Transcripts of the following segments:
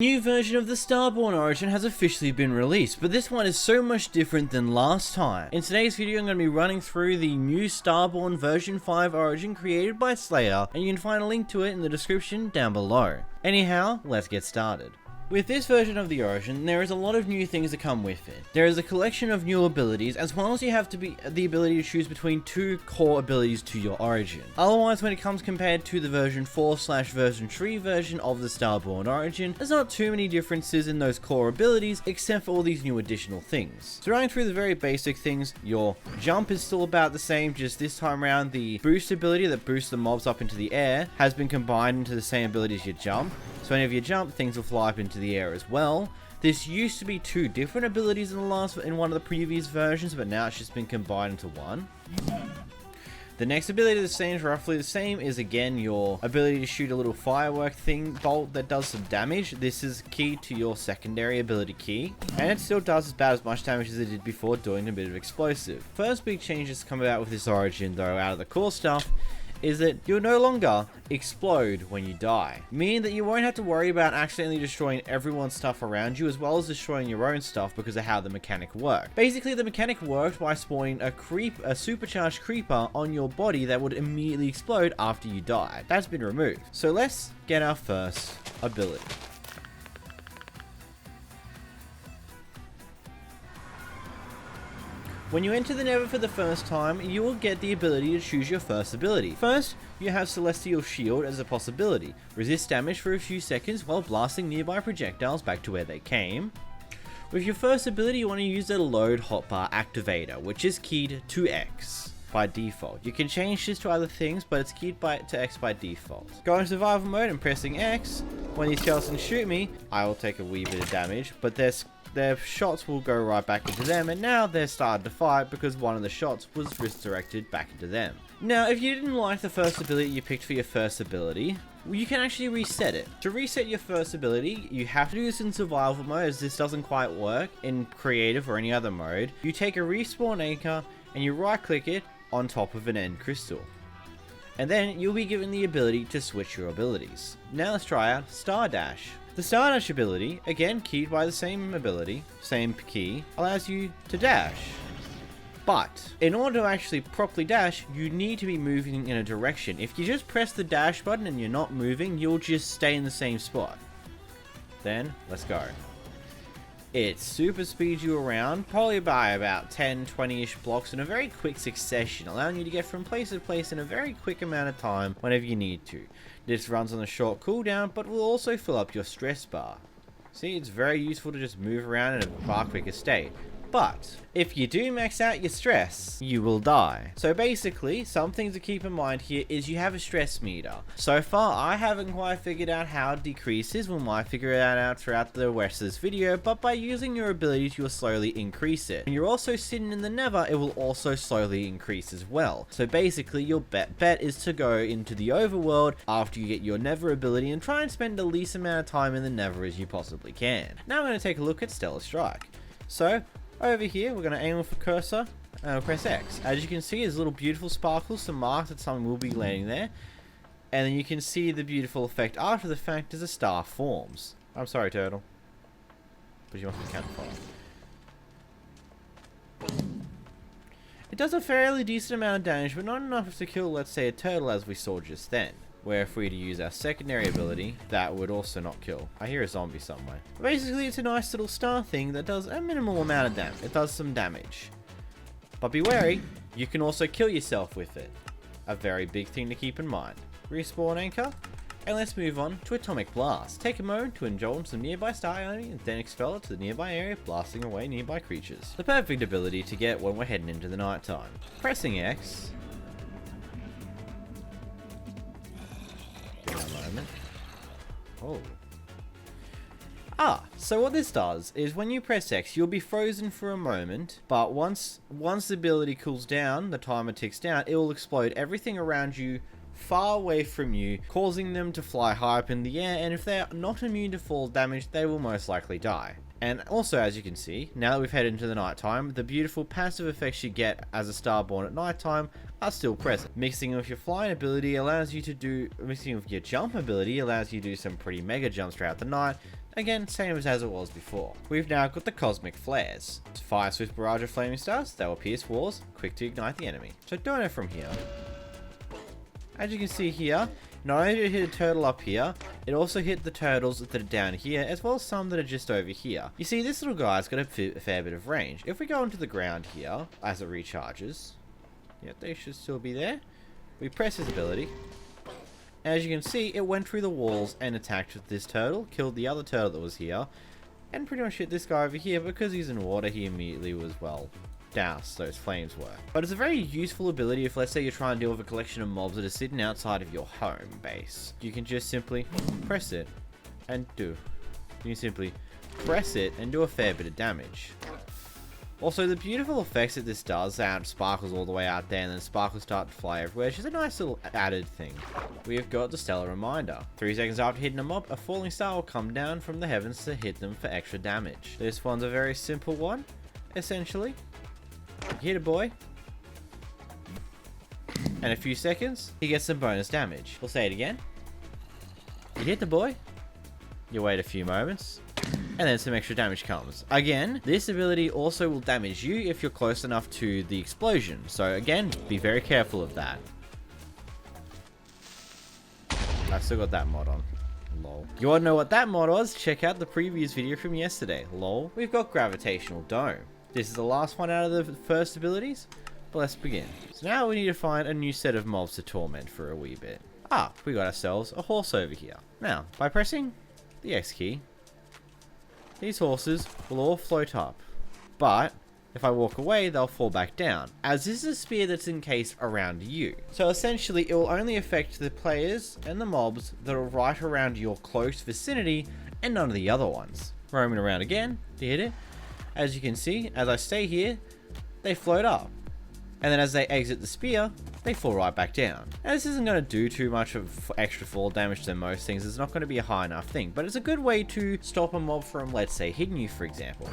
New version of the Starborne origin has officially been released, but this one is so much different than last time. In today's video I'm going to be running through the new Starborne version 5 origin created by 𝓵𝓼, and you can find a link to it in the description down below. Anyhow, let's get started. With this version of the origin, there is a lot of new things that come with it. There is a collection of new abilities, as well as you have the ability to choose between two core abilities to your origin. Otherwise, when it comes compared to the version 4/version 3 version of the Starborne origin, there's not too many differences in those core abilities, except for all these new additional things. So running through the very basic things, your jump is still about the same, just this time around the boost ability that boosts the mobs up into the air has been combined into the same ability as your jump. So whenever you jump, things will fly up into the air as well. This used to be two different abilities in one of the previous versions, but now it's just been combined into one. The next ability that seems roughly the same is again your ability to shoot a little firework bolt that does some damage. This is key to your secondary ability key, and it still does about as much damage as it did before, doing a bit of explosive. First big changes to come about with this origin though, out of the core stuff, is that you'll no longer explode when you die, meaning that you won't have to worry about accidentally destroying everyone's stuff around you, as well as destroying your own stuff because of how the mechanic worked. Basically, the mechanic worked by spawning a supercharged creeper on your body that would immediately explode after you died. That's been removed. So let's get our first ability. When you enter the Nether for the first time, you will get the ability to choose your first ability. First, you have Celestial Shield as a possibility. Resist damage for a few seconds while blasting nearby projectiles back to where they came. With your first ability, you want to use the Load Hotbar Activator, which is keyed to X by default. You can change this to other things, but it's keyed to X by default. Go in survival mode and pressing X. When these skeletons shoot me, I will take a wee bit of damage, but their shots will go right back into them, and now they're starting to fight because one of the shots was redirected back into them. Now, if you didn't like the first ability you picked for your first ability, you can actually reset it. To reset your first ability, you have to do this in survival mode, as this doesn't quite work in creative or any other mode. You take a respawn anchor and you right click it on top of an end crystal, and then you'll be given the ability to switch your abilities. Now let's try out Star Dash. The Star Dash ability, again keyed by the same ability, same key, allows you to dash. But in order to actually properly dash, you need to be moving in a direction. If you just press the dash button and you're not moving, you'll just stay in the same spot. Then, let's go. It super speeds you around, probably by about 10-20-ish blocks in a very quick succession, allowing you to get from place to place in a very quick amount of time whenever you need to. This runs on a short cooldown, but will also fill up your stress bar. See, it's very useful to just move around in a far quicker state. But if you do max out your stress, you will die. So basically, some things to keep in mind here is you have a stress meter. So far, I haven't quite figured out how it decreases. We might figure that out throughout the rest of this video, but by using your abilities, you'll slowly increase it. When you're also sitting in the Nether, it will also slowly increase as well. So basically, your bet is to go into the overworld after you get your Nether ability and try and spend the least amount of time in the Nether as you possibly can. Now I'm going to take a look at Stellar Strike. So over here, we're going to aim with the cursor and press X. As you can see, there's little beautiful sparkles to mark that something will be landing there. And then you can see the beautiful effect after the fact as a star forms. I'm sorry, turtle. But you must be campfire. It does a fairly decent amount of damage, but not enough to kill, let's say, a turtle as we saw just then. Where if we were to use our secondary ability, that would also not kill. I hear a zombie somewhere. Basically, it's a nice little star thing that does a minimal amount of damage. It does some damage. But be wary, you can also kill yourself with it. A very big thing to keep in mind. Respawn anchor, and let's move on to Atomic Blast. Take a moment to indulge some nearby star enemy and then expel it to the nearby area, blasting away nearby creatures. The perfect ability to get when we're heading into the night time. Pressing X. Oh. So what this does is when you press X, you'll be frozen for a moment, but once the ability cools down, the timer ticks down, it will explode everything around you far away from you, causing them to fly high up in the air, and if they're not immune to fall damage, they will most likely die. And also, as you can see, now that we've headed into the nighttime, the beautiful passive effects you get as a Starborne at nighttime are still present. Mixing with your flying ability allows you to do, mixing with your jump ability allows you to do some pretty mega jumps throughout the night, Again, same as it was before. We've now got the Cosmic Flares. Fire swift barrage of flaming stars that will pierce walls, quick to ignite the enemy. So doing it from here. As you can see here, not only did it hit a turtle up here, it also hit the turtles that are down here, as well as some that are just over here. You see, this little guy's got a fair bit of range. If we go into the ground here, as it recharges, yep, they should still be there. We press his ability. As you can see, it went through the walls and attacked this turtle, killed the other turtle that was here, and pretty much hit this guy over here. Because he's in water, he immediately was, well, doused, those flames were. But it's a very useful ability if, let's say, you're trying to deal with a collection of mobs that are sitting outside of your home base. You can just simply press it and do. You simply press it and do a fair bit of damage. Also, the beautiful effects that this does, out sparkles all the way out there and then sparkles start to fly everywhere, it's just a nice little added thing. We have got the 𝓵𝓷𝓷𝓴𝓼. 3 seconds after hitting a mob, a falling star will come down from the heavens to hit them for extra damage. This one's a very simple one, essentially. You hit a boy, and a few seconds, he gets some bonus damage. We'll say it again. You hit the boy, you wait a few moments, and then some extra damage comes. Again, this ability also will damage you if you're close enough to the explosion. So again, be very careful of that. I've still got that mod on. Lol. You want to know what that mod was? Check out the previous video from yesterday. Lol. We've got Gravitational Dome. This is the last one out of the first abilities, but let's begin. So now we need to find a new set of mobs to torment for a wee bit. Ah, we got ourselves a horse over here. Now, by pressing the X key, these horses will all float up, but if I walk away, they'll fall back down, as this is a spear that's encased around you. So essentially, it will only affect the players and the mobs that are right around your close vicinity, and none of the other ones. Roaming around again to hit it. As you can see, as I stay here, they float up. And then as they exit the spear, they fall right back down. Now this isn't going to do too much of extra fall damage than most things. It's not going to be a high enough thing, but it's a good way to stop a mob from, let's say, hitting you, for example.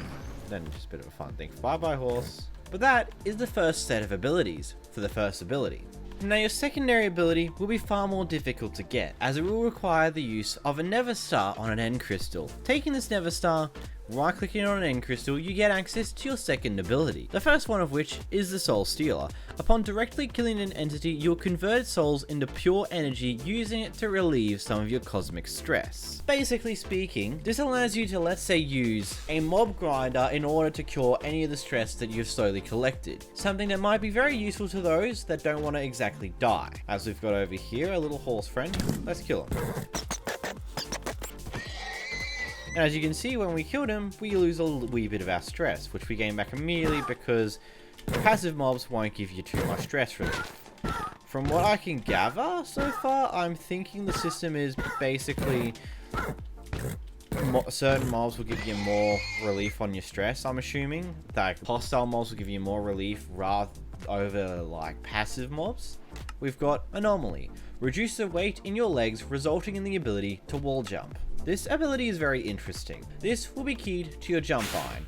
Then just a bit of a fun thing. Bye-bye, horse. But that is the first set of abilities for the first ability. Now your secondary ability will be far more difficult to get, as it will require the use of a 𝓵𝓷𝓷 on an end crystal. Taking this 𝓵𝓷𝓷, right clicking on an end crystal, you get access to your second ability. The first one of which is the Soul Stealer. Upon directly killing an entity, you'll convert souls into pure energy, using it to relieve some of your cosmic stress. Basically speaking, this allows you to, let's say, use a mob grinder in order to cure any of the stress that you've slowly collected. Something that might be very useful to those that don't want to exactly die. As we've got over here, a little horse friend. Let's kill him. And as you can see, when we killed him, we lose a wee bit of our stress, which we gain back immediately because passive mobs won't give you too much stress relief. From what I can gather so far, I'm thinking the system is basically certain mobs will give you more relief on your stress, I'm assuming. Like hostile mobs will give you more relief rather over like passive mobs. We've got Anomaly. Reduce the weight in your legs, resulting in the ability to wall jump. This ability is very interesting. This will be keyed to your jump iron.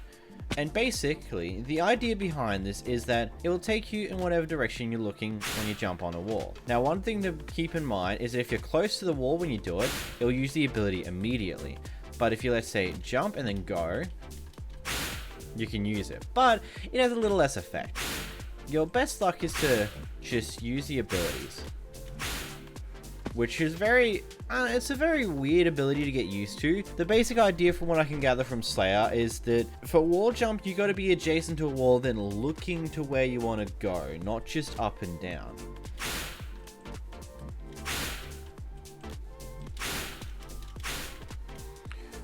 And basically, the idea behind this is that it will take you in whatever direction you're looking when you jump on a wall. Now, one thing to keep in mind is that if you're close to the wall when you do it, it will use the ability immediately. But if you, let's say, jump and then go, you can use it. But it has a little less effect. Your best luck is to just use the abilities. Which is it's a very weird ability to get used to. The basic idea from what I can gather from Slayer is that for wall jump, you got to be adjacent to a wall, then looking to where you want to go, not just up and down.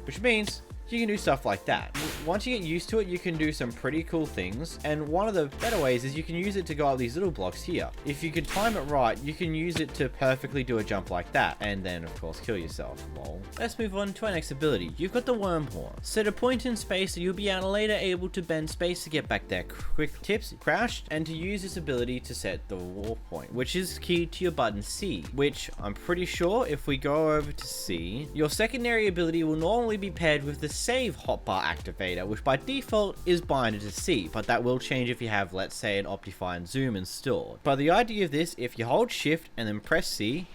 Which means you can do stuff like that. Once you get used to it, you can do some pretty cool things, and one of the better ways is you can use it to go up these little blocks here. If you can time it right, you can use it to perfectly do a jump like that, and then of course kill yourself. Lol. Let's move on to our next ability. You've got the Wormhorn. Set a point in space and you'll be later able to bend space to get back there quick. Tips, crouch, and to use this ability to set the wall point, which is key to your button C, which I'm pretty sure if we go over to C, your secondary ability will normally be paired with the save hotbar activator, which by default is binded to C, but that will change if you have, let's say, an Optifine Zoom installed. But the idea of this, if you hold shift and then press C,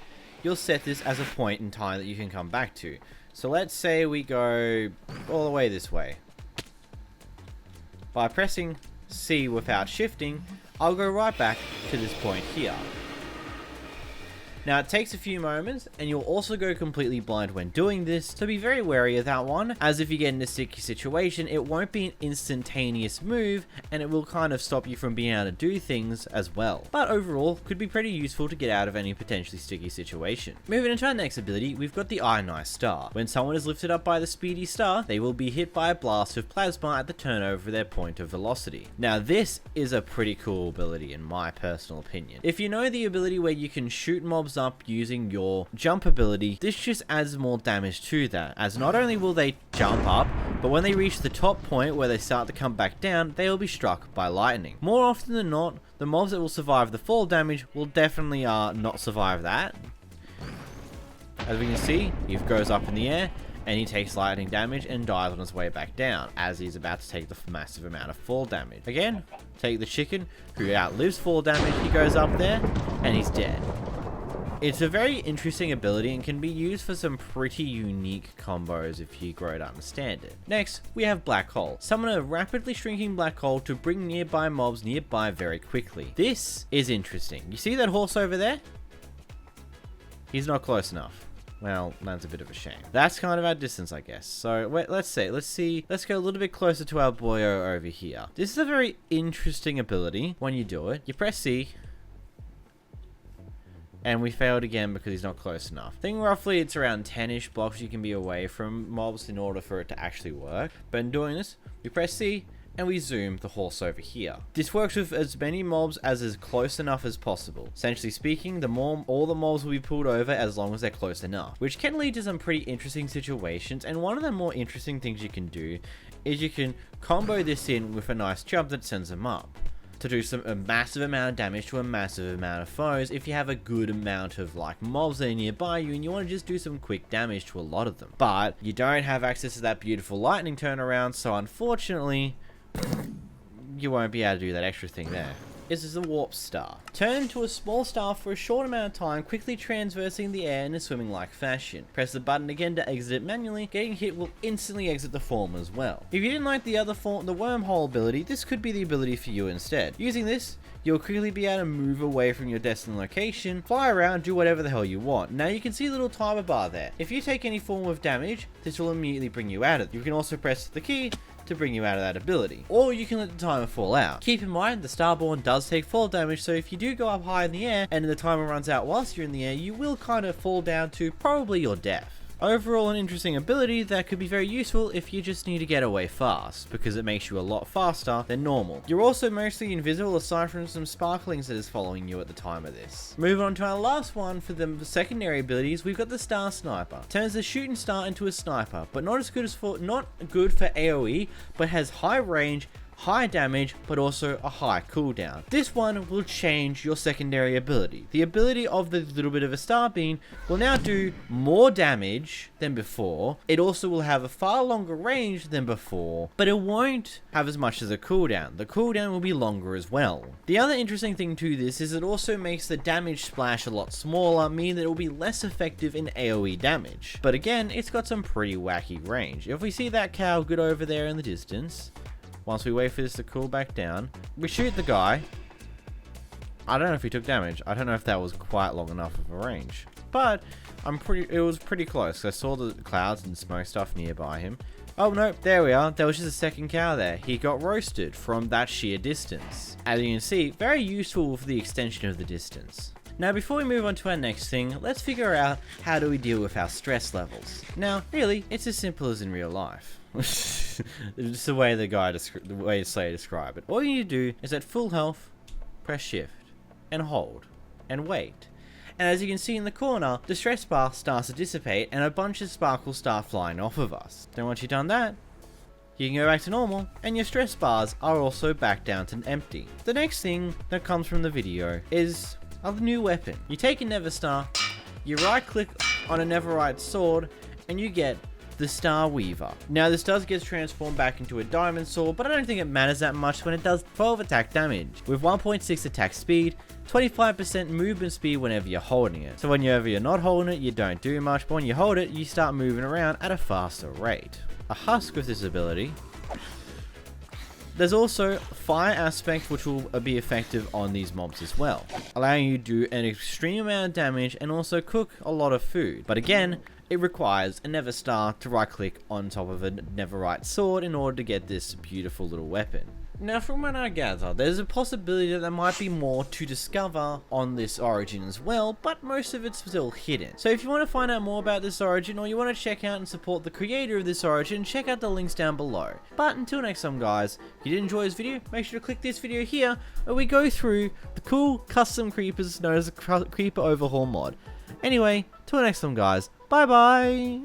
you'll set this as a point in time that you can come back to. So let's say we go all the way this way. By pressing C without shifting, I'll go right back to this point here. Now it takes a few moments, and you'll also go completely blind when doing this, so be very wary of that one, as if you get in a sticky situation, it won't be an instantaneous move, and it will kind of stop you from being able to do things as well. But overall, could be pretty useful to get out of any potentially sticky situation. Moving into our next ability, we've got the 𝓵𝓷𝓷𝓴𝓼. When someone is lifted up by the speedy star, they will be hit by a blast of plasma at the turnover of their point of velocity. Now this is a pretty cool ability in my personal opinion. If you know the ability where you can shoot mobs up using your jump ability, this just adds more damage to that, as not only will they jump up, but when they reach the top point where they start to come back down, they will be struck by lightning. More often than not, the mobs that will survive the fall damage will definitely not survive that. As we can see, he goes up in the air and he takes lightning damage and dies on his way back down, as he's about to take the massive amount of fall damage. Again, take the chicken, who outlives fall damage, he goes up there and he's dead. It's a very interesting ability and can be used for some pretty unique combos if you grow to understand it. Next, we have Black Hole. Summon a rapidly shrinking black hole to bring nearby mobs nearby very quickly. This is interesting. You see that horse over there? He's not close enough. Well, that's a bit of a shame. That's kind of our distance, I guess. So, wait, let's go a little bit closer to our boyo over here. This is a very interesting ability. When you do it, you press C, and we failed again because he's not close enough. I think roughly it's around 10-ish blocks you can be away from mobs in order for it to actually work. But in doing this, we press C and we zoom the horse over here. This works with as many mobs as is close enough as possible. Essentially speaking, all the mobs will be pulled over as long as they're close enough, which can lead to some pretty interesting situations. And one of the more interesting things you can do is you can combo this in with a nice jump that sends them up, to do a massive amount of damage to a massive amount of foes if you have a good amount of like mobs that are nearby you and you want to just do some quick damage to a lot of them. But you don't have access to that beautiful lightning turnaround, so unfortunately you won't be able to do that extra thing there. This is a warp star. Turn into a small star for a short amount of time, quickly transversing the air in a swimming-like fashion. Press the button again to exit it manually. Getting hit will instantly exit the form as well. If you didn't like the other form, the wormhole ability, this could be the ability for you instead. Using this, you'll quickly be able to move away from your destined location, fly around, do whatever the hell you want. Now you can see a little timer bar there. If you take any form of damage, this will immediately bring you out of it. You can also press the key to bring you out of that ability, or you can let the timer fall out. Keep in mind, the Starborne does take fall damage, so if you do go up high in the air and the timer runs out whilst you're in the air, you will kind of fall down to probably your death. Overall, an interesting ability that could be very useful if you just need to get away fast, because it makes you a lot faster than normal. You're also mostly invisible aside from some sparklings that is following you at the time of this. Moving on to our last one for the secondary abilities, we've got the Star Sniper. Turns the shooting star into a sniper, but not good for AoE, but has high range, high damage, but also a high cooldown. This one will change your secondary ability. The ability of the little bit of a star beam will now do more damage than before. It also will have a far longer range than before, but it won't have as much as a cooldown. The cooldown will be longer as well. The other interesting thing to this is it also makes the damage splash a lot smaller, meaning that it will be less effective in AoE damage. But again, it's got some pretty wacky range. If we see that cow good over there in the distance, once we wait for this to cool back down, we shoot the guy. I don't know if he took damage. I don't know if that was quite long enough of a range, but it was pretty close. I saw the clouds and smoke stuff nearby him. Oh no, there we are. There was just a second cow there. He got roasted from that sheer distance. As you can see, very useful for the extension of the distance. Now, before we move on to our next thing, let's figure out how do we deal with our stress levels. Now, really, it's as simple as in real life. It's the way Slayer described it. All you need to do is at full health, press shift, and hold, and wait. And as you can see in the corner, the stress bar starts to dissipate and a bunch of sparkles start flying off of us. Then once you've done that, you can go back to normal, and your stress bars are also back down to empty. The next thing that comes from the video is a new weapon. You take a Never Star, you right click on a Neverite sword, and you get the Star Weaver. Now this does get transformed back into a diamond sword, but I don't think it matters that much when it does 12 attack damage, with 1.6 attack speed, 25% movement speed whenever you're holding it. So whenever you're not holding it, you don't do much, but when you hold it, you start moving around at a faster rate. A husk with this ability. There's also fire aspect, which will be effective on these mobs as well, allowing you to do an extreme amount of damage and also cook a lot of food. But again, it requires a Nether Star to right click on top of a Netherite sword in order to get this beautiful little weapon. Now from what I gather, there's a possibility that there might be more to discover on this origin as well, but most of it's still hidden. So if you want to find out more about this origin, or you want to check out and support the creator of this origin, check out the links down below. But until next time guys, if you did enjoy this video, make sure to click this video here, where we go through the cool custom creepers known as the Creeper Overhaul mod. Anyway, till next time guys, bye bye!